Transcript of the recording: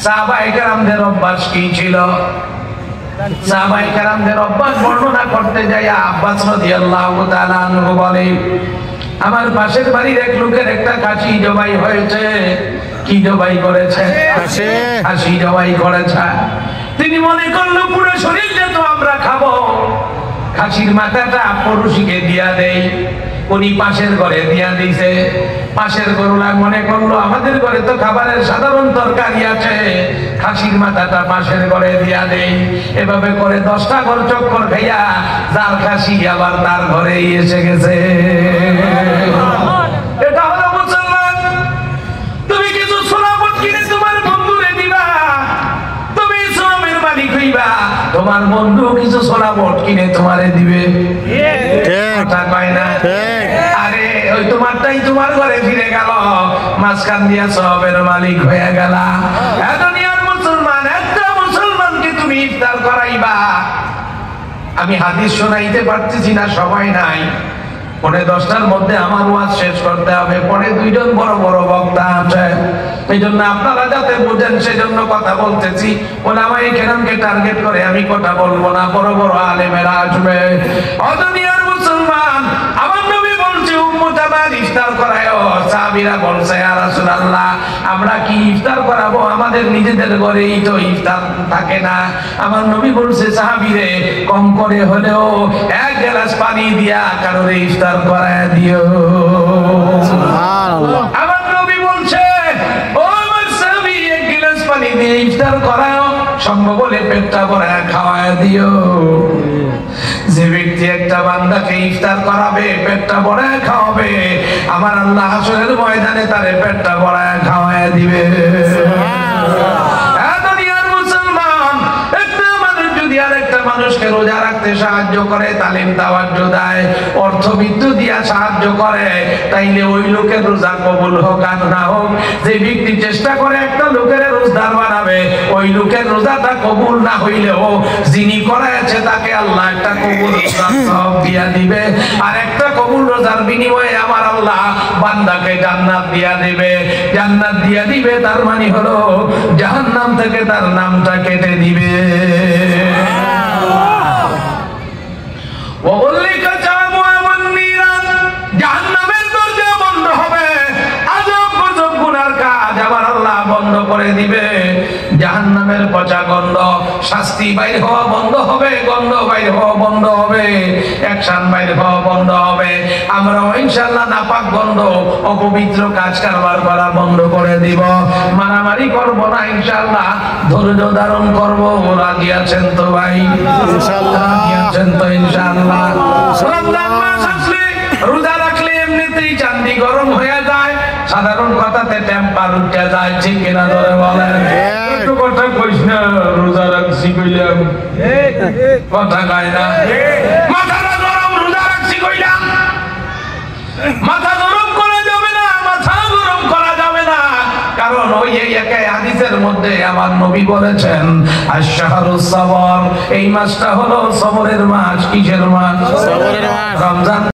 সাহাবায়ে কেরামদের অভ্যাস কি ছিল? সাহাবায়ে কেরামদের অভ্যাস বর্ণনা করতে যাইয়া আব্বাস রাদিয়াল্লাহু তাআলা আনহু বলে, আমার পাশের বাড়ির এক লোকের একটা খাসি জবাই হয়েছে। কি জবাই করেছে? খাসি জবাই করেছে। তিনি মনে করলো পুরো শরীরটা তো আমরা খাবো, খাসির মাথাটা পড়োশিকে দিয়া দেই। উনি পাশের ঘরে দিয়া দিছে। পাশের গরুলা মনে করলো আমাদের ঘরে তো খাবারের সাধারণ তরকারি আছে, খাসির মাথাটা পাশের ঘরে দিয়া দেই। এভাবে করে 10টা ঘর চক্কর খাইয়া যার খাসি আবার তার ঘরেই এসে গেছে। এটা হলো মুসলমান। তুমি কিছু সোনাপট কিনে তোমার বন্ধুরে দিবা, তুমি সোনামের মালিক হইবা, তোমার বন্ধু কিছু সোনাপট কিনে তোমারে দিবে। কথা কয় না? আরে ওই তোমারটাই তোমার ঘরে ফিরে গেল, মাঝখান দিয়া সবের মালিক হয়ে গেল। দুনিয়ার মুসলমান, একটা মুসলমানকে তুমি ইফতার করাইবা। আমি হাদিস শোনাইতে পারতেছি না, সময় নাই। 10:45 মধ্যে আমার ওয়াজ শেষ করতে হবে। পরে 2জন বড় বড় বক্তা আছে, এই জন্য আপনারা যাতে বুঝেন সেজন্য কথা বলতেছি। ওলামায়ে কেরামকে টার্গেট করে আমি কথা বলবো না, বড় বড় আলেমেরা আসবে। দুনিয়ার মুসলমান, আমার নবী বলছে উম্মত আমার ইফতার করায়ও। সাহাবীরা বলছে ইয়া রাসূলুল্লাহ আমরা কি ইফতার করাবো, আমাদের নিজেদের ঘরেই তো ইফতার থাকে না। আমার নবী বলছে সাহাবীরে কম করে হলেও 1 গ্লাস পানি দিয়া কারোর ইফতার করায় দিও। সুবহানাল্লাহ। আমার নবী বলছে ও আমার সাহাবী 1 গ্লাস পানি দিয়ে ইফতার করাও, সম্ভব হলে পেটটা ভরে খাওয়ায় দিও। যে ব্যক্তি একটা বান্দাকে ইফতার করাবে, পেটটা ভরে খাওয়াবে, আমার আল্লাহ হাসরের ময়দানে তারে পেটটা ভরে খাওয়ায় দিবে। দুনিয়ার মুসলমান, একটা মানুষ যদি আরেকটা মানুষকে রোজা রাখতে সাহায্য করে, তালিম তাওয়াজ্জ দেয়, অর্থবিত্ত দিয়া সাহায্য করে, তাইলে ওই লোকের রোজা কবুল হোক আর না হোক, যে ব্যক্তি চেষ্টা করে একটা লোকের রোজদার বানাবে, ওই লোকের রোজাটা কবুল না হইলেও যিনি করাইছে তাকে আল্লাহ একটা কবুল রোজার সওয়াব দিয়া দিবে। আর একটা কবুল রোজার বিনিময়ে আমার আল্লাহ বান্দাকে জান্নাত দিয়া দিবে। জান্নাত দিয়া দিবে তার মানে হলো জাহান্নাম থেকে তার নামটা কেটে দিবে। জাহান্নামের দরজা বন্ধ হবে, আজব গজব গুনার কাজ আমার আল্লাহ বন্ধ করে দিবে। জাহান্নামের পচা গন্ধ, শাস্তি বাইর হওয়া বন্ধ হবে, গন্ধ বাইর হওয়া বন্ধ হবে, অ্যাকশন বাইর হওয়া বন্ধ হবে। আমরা ইনশাআল্লাহ নাপাক গন্ধ, অপবিত্র কাজ কারবার করা বন্ধ করে দিব। মারামারি করব না ইনশাআল্লাহ, ধৈর্য ধারণ করব। রাজি আছেন তো ভাই? ইনশাআল্লাহ রাজি আছেন তো? ইনশাআল্লাহ। রমজান মাস আসলে রোজা রাখলে এমনিতেই চান্দি গরম হয়ে যায়, সাধারণ কথাতে টেম্পার উঠে যায়, ঠিক কিনা ধরে বলেন? একটু কথা কইস না, রোজা রাখছি কইলাম, কথা কয় না। মাথাটা গরম, রোজা রাখছি কইলাম, মাথা গরম করা যাবে না, মাথা গরম করা যাবে না। কারণ ওই একাই হাদিসের মধ্যে আমার নবী বলেছেন আশ-শাহরুস সবর, এই মাসটা হলো সবরের মাস। কিসের মাস? সবরের মাস। রমজান